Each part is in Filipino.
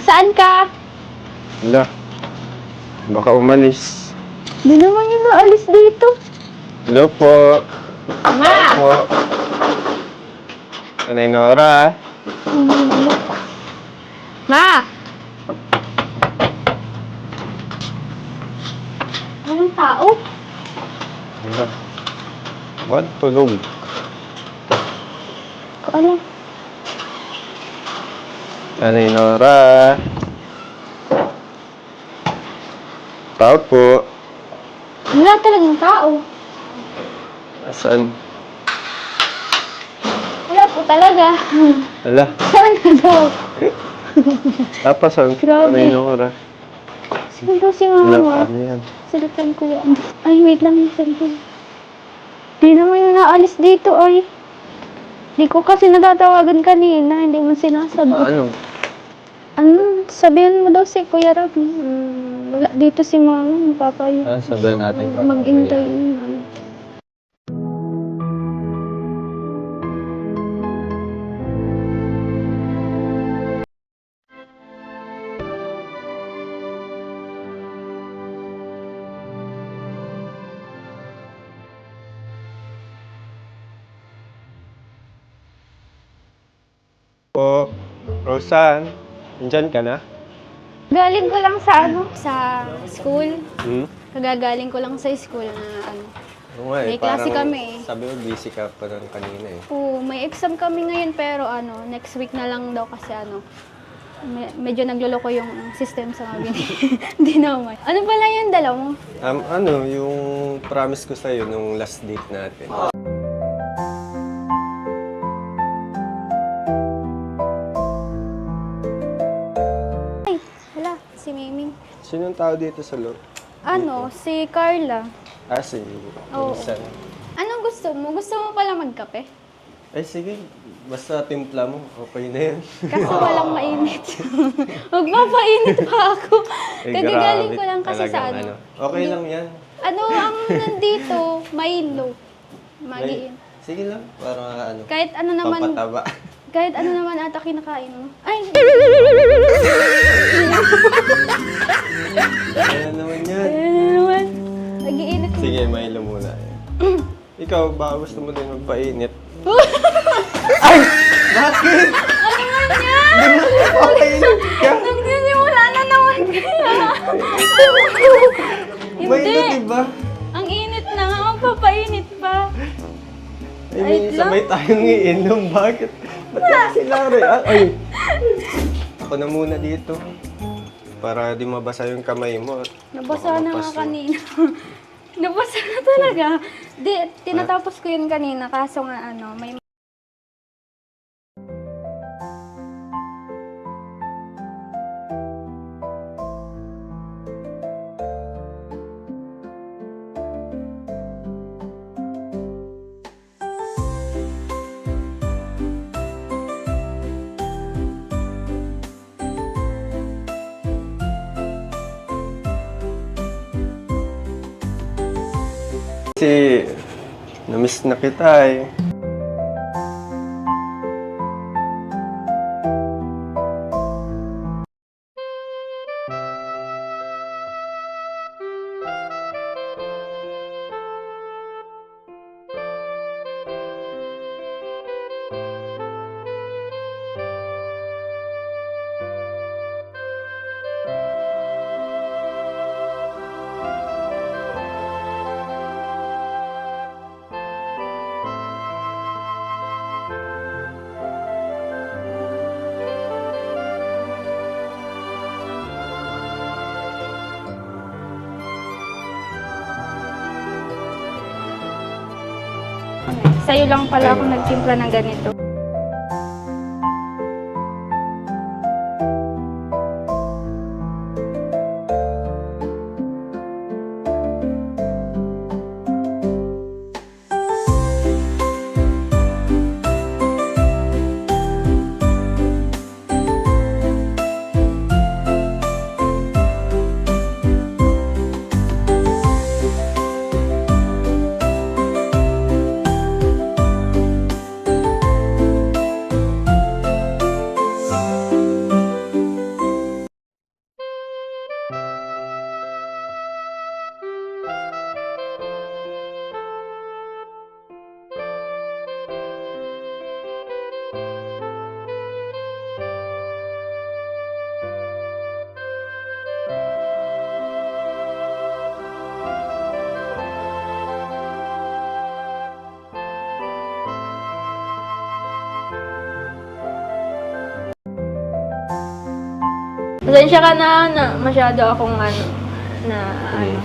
Saan ka? Wala. Baka umalis. Di naman yung naalis dito. Hello po. Ma! Po. Nanay Nora. Ma! Anong tao? Wala. Ba't tulog? Ko alam. Nanay Nora. Tao po. Wala talagang tao. Saan? Wala po talaga. Wala. Saan ka daw? Tapos ang Grabe. Nanay Nora. Sino daw si Wala. mama? Ano yan? Salitan ko yan. Ay, wait lang yung cellphone. Di naman yung naalis dito, ay. Di ko kasi natatawagan kanina, hindi mo sinasagot. Ano? Ano, sabihin mo daw si Kuya Rob. Wala dito si mama, mapapayo. Sabihin natin. Maghintay. Po. Rosan. Nandyan ka na? Galing ko lang sa school. Kagagaling ko lang sa school na Oo nga May klase parang kami eh. Sabi mo busy ka pa rin kanina eh. may exam kami ngayon pero next week na lang daw kasi medyo nagloloko yung system sa mga Hindi naman. Ano pala yung dala mo? Yung promise ko sa'yo nung last date natin. Wala, si Miming. Sinong tao dito sa loob? Si Carla. Si Oo. Minsan. Anong gusto mo? Gusto mo pala magkape? Sige. Basta timpla mo, okay na yan. Kasi walang mainit. Magpapainit pa ako. Kagagaling ko lang kasi sa Talagang Okay lang yan. ang nandito, Milo. Magiin. Sige lang, para Kahit ano naman, pampataba. kahit ano naman ata kinakain mo. Ay! Kaya naman yan. Ano naman? Nagiinit mo. Sige, Milo muna. Ikaw, baka gusto mo din magpainit. Ay! Bakit? Ano naman yan? Papainit ka? Nagsisimula na naman kaya. Milo, Hindi. diba? Ang init na nga, magpapainit pa. Ay, Wait may sabay tayong iinom. Bakit? Ba't ka sila rin? Ay! Ako na muna dito. Para di mabasa yung kamay mo. Nabasa Baka na nga mapaso. kanina. Nabasa na talaga. Di, tinatapos ko yun kanina. Kaso nga may... Kasi, namiss na kita eh. Sa'yo lang pala ako nagtimpla ng ganito. Pasensya ka na masyado akong ano, na ano.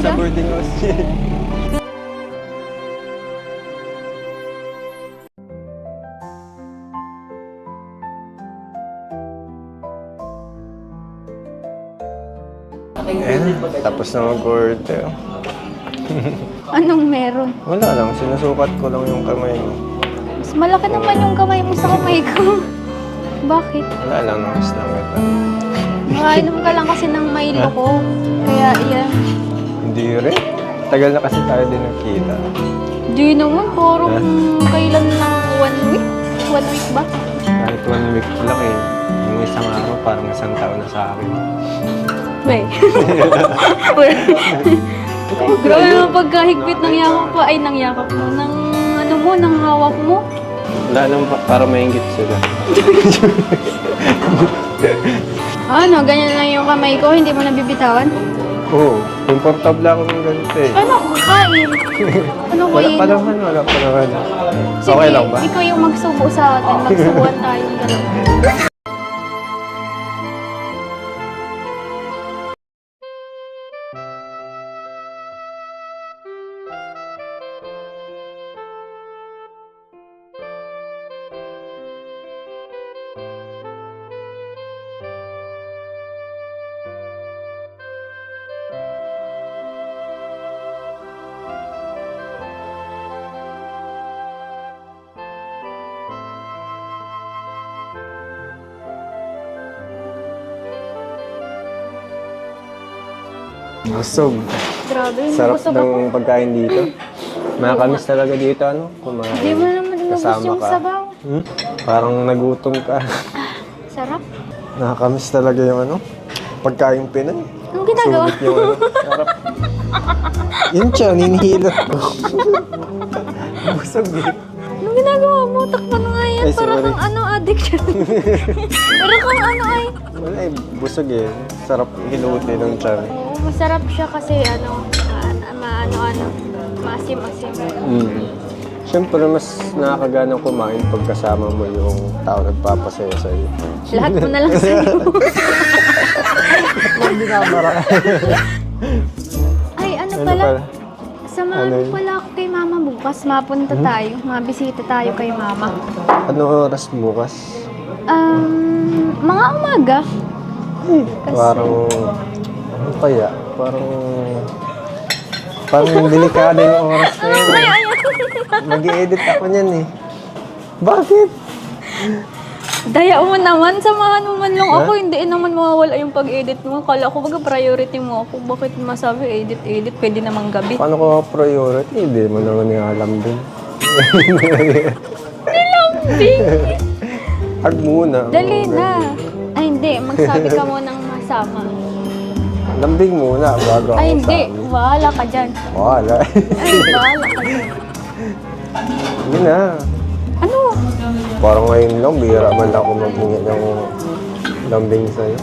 Sa boarding house. Tapos na mag-order. Anong meron? Wala lang, sinusukat ko lang yung kamay mo. Mas malaki naman yung kamay mo sa kamay ko. Bakit? Wala lang, nangis lang ito. Nakainom ka lang kasi ng Milo ko. Kaya iyan. Hindi rin. Tagal na kasi tayo din nagkita. Di naman, parang kailan lang 1 week? 1 week ba? Kahit 1 week lang eh. Yung isang araw, parang isang taon na sa akin. Wait. Grabe yung pagkahigpit ng yakap pa. Ay, ng yakap mo. Ng ano mo, ng hawak mo. Wala lang para maingit sila. Ano, ganyan lang yung kamay ko, hindi mo nabibitawan? Oo, comfortable ako ng ganito eh. Ano, kain? Ano ko Wala yun? pa naman, wala pa naman. Sige, Okay lang ba? ikaw yung magsubo sa atin. Magsubuan tayong dalawa. Busog. Grabe, Sarap busog ako. ng pagkain dito. Makakamis talaga dito, ano? Kumain. Hindi mo naman inubos Kasama yung ka. sabaw. Hmm? Parang nagutom ka. Sarap. Nakakamiss talaga yung ano? Pagkain Pinoy. Anong ginagawa? Sulit yung ano? Sarap. Yun siya, ninihilot ko. Busog eh. Anong ginagawa mo? Takpan mo nga yan. Ay, Para sorry. kang ano, addiction. Para kang ano ay. Wala eh, busog eh. Sarap hilutin ng tiyan. Oo, masarap siya kasi ano, ano, maasim-asim. Siyempre, mas nakakagana kumain pag kasama mo yung tao nagpapasaya sa'yo. Lahat mo na lang sa'yo. Hindi na mara. Ay, ano Ano pala? pala? Samahan Ano mo yun? pala ako kay mama bukas. Mapunta tayo. Mabisita tayo kay mama. Ano oras bukas? Mga umaga. Kasi- Parang, ano kaya? Parang delikado yung oras na yun. Ay, ay, Mag-i-edit ako niyan eh. Bakit? Daya mo naman, samahan mo man lang ako. Hindi naman mawawala yung pag-edit mo. Kala ko baga priority mo ako. Bakit masabi edit, pwede namang gabi. Paano ko priority? Hindi mo naman yung alam din. Lambing! Hag muna. Dali na. Ay, hindi. Magsabi ka mo ng masama. Lambing muna bago ako Ay, hindi. sabi. Bahala ka dyan. Wala. Ay, bahala ka dyan. Hindi na. Ano? Parang ngayon lang, bihira man lang ako maghingi ng Lambing sa'yo.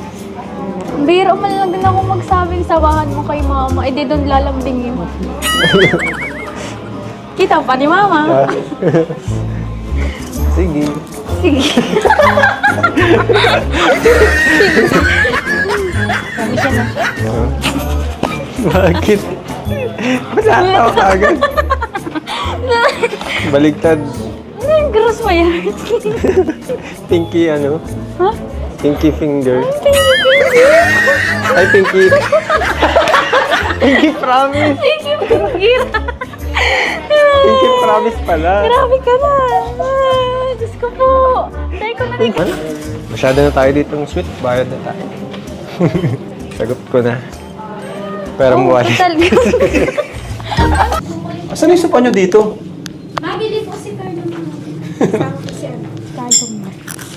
Biro man lang din ako magsabing sawahan mo kay mama. Eh, di doon lalambingin mo. Kita pa ni mama. Sige. Sige. Sabi siya na. Bakit? Matatawa ka agad. Baligtad. Gross mo yan. Pinky ano? Ha? Pinky finger. Ay, pinky. Pinky promise. Sige, pinggir. Pinky promise pala. Grabe ka na. Diyos ko po. Dahil ko na rin. Ano? Masyado na tayo ditong sweet. Bayad na tayo. Sagot ko na. Pero muwali. Total. Asan yung sopa nyo dito? Mabili po si Carlo. Kasama po si Carlo.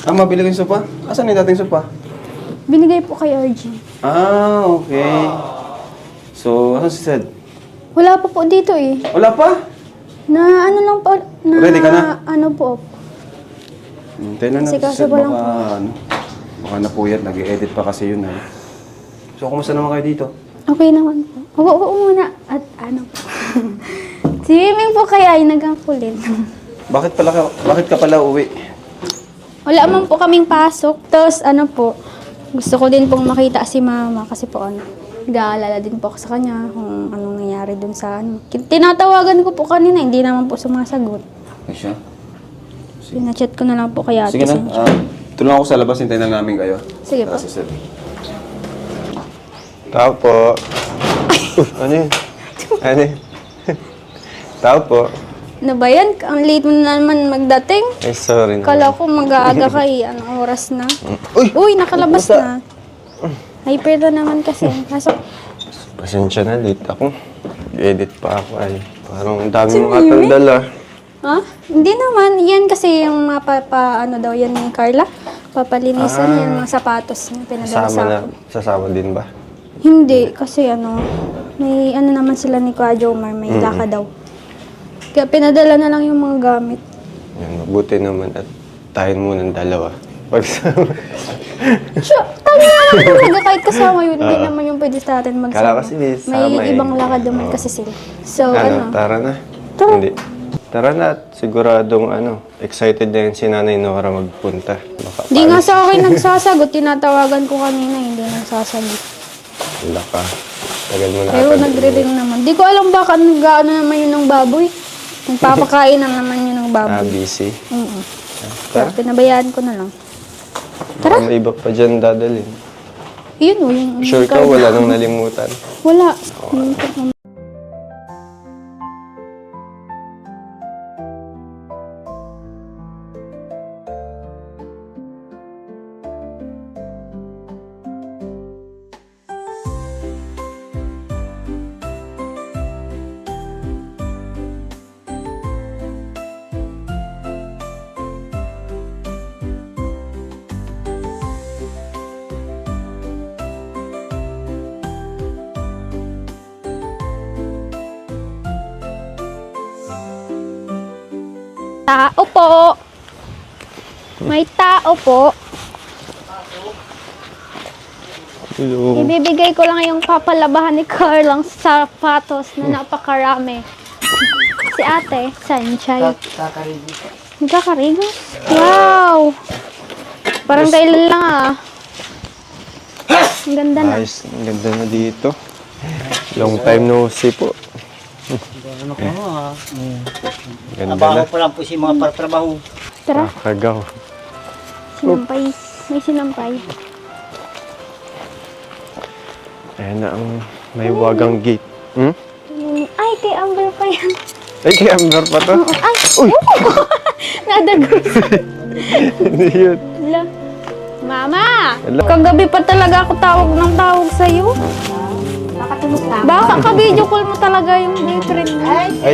Ah, mabili ko yung sopa? Asan yung dating sopa? Binigay po kay RG. Ah, okay. So, asan si Sed? Wala pa po dito eh. Wala pa? Na ano lang po. Na, Ready ka na? Ano po. Hintay na Kasi si kaso Sed. walang- Baka napuyat. Nag-edit pa kasi yun. So, kumusta naman kayo dito? Okay naman po. Oo muna. At ano po. Swimming po kaya ay nagkakulit. Bakit ka pala uwi? Wala man po kaming pasok. Tapos ano po, gusto ko din pong makita si mama kasi po ano, nag-aalala din po ako sa kanya kung anong nangyari dun sa ano. Tinatawagan ko po kanina, hindi naman po sumasagot. Ay siya? Pinachat ko na lang po kay ate. Sige na. Cynthia. Tulungan ako sa labas. Hintayin na namin kayo. Sige po. Si Sed. Tao po. Ano yun? Ano yun? Tao po. Ano ba yan? Ang late mo na naman magdating. Ay, sorry na. Kala ko mag-aaga kay anong oras na. Uy! Uy, nakalabas na. Hyper na naman kasi. Kaso, Pasensya na, late ako. Edit pa ako ay. Parang ang dami mong atandala. ha? Hindi naman. Yan kasi yung ano daw yan ni Carla. Papalinisan yung mga sapatos niya. Pinadala sa akin. Sasama din ba? Hindi, kasi ano, may ano naman sila ni Kuya Jomar, may laka daw. Kaya pinadala na lang yung mga gamit. Yan, mabuti naman at tayo muna ng dalawa. Pagsama. Sure, tama na lang talaga kahit kasama yun. Hindi naman yung pwede sa atin magsama. Kala kasi may sama eh. ibang lakad naman kasi sila. So, Ano, tara na. Tara. Hindi. Tara na at siguradong excited na yun si Nanay Nora magpunta. Baka Hindi nga sa akin nagsasagot. Tinatawagan ko kanina, hindi nagsasagot. Wala ka. Tagal mo na Pero ata nagre-ring naman. Di ko alam baka nag-ano naman yun ng baboy. Nagpapakain na naman yun ng baboy. busy. Kaya pinabayaan ko na lang. Tara. May iba pa dyan dadalhin. Yun o, yung... Sure ka, wala nang nalimutan. Wala. Tao po. May tao po. Hello. Ibibigay ko lang yung papalabahan ni Carl ang sapatos na napakarami. Si ate, Sanchay. Nagkakarigos. Wow! Parang kailan lang ah. Ang ganda na. Ayos, ang ganda na dito. Long time no see po. Ano ko ha? Ganda Trabaho na. pa lang po si mga partrabaho. Tara, Kagaw. sinampay. May sinampay. Ayan na ang may wagang gate. Hmm? Ay, kay Amber pa yan. Ay, kay Amber pa to? Ay! Uy! Nadagos. Hindi yun. Hala. Mama! Hello. Kagabi pa talaga ako tawag ng tawag sa'yo. Baka kabidyo call mo talaga yung boyfriend mo.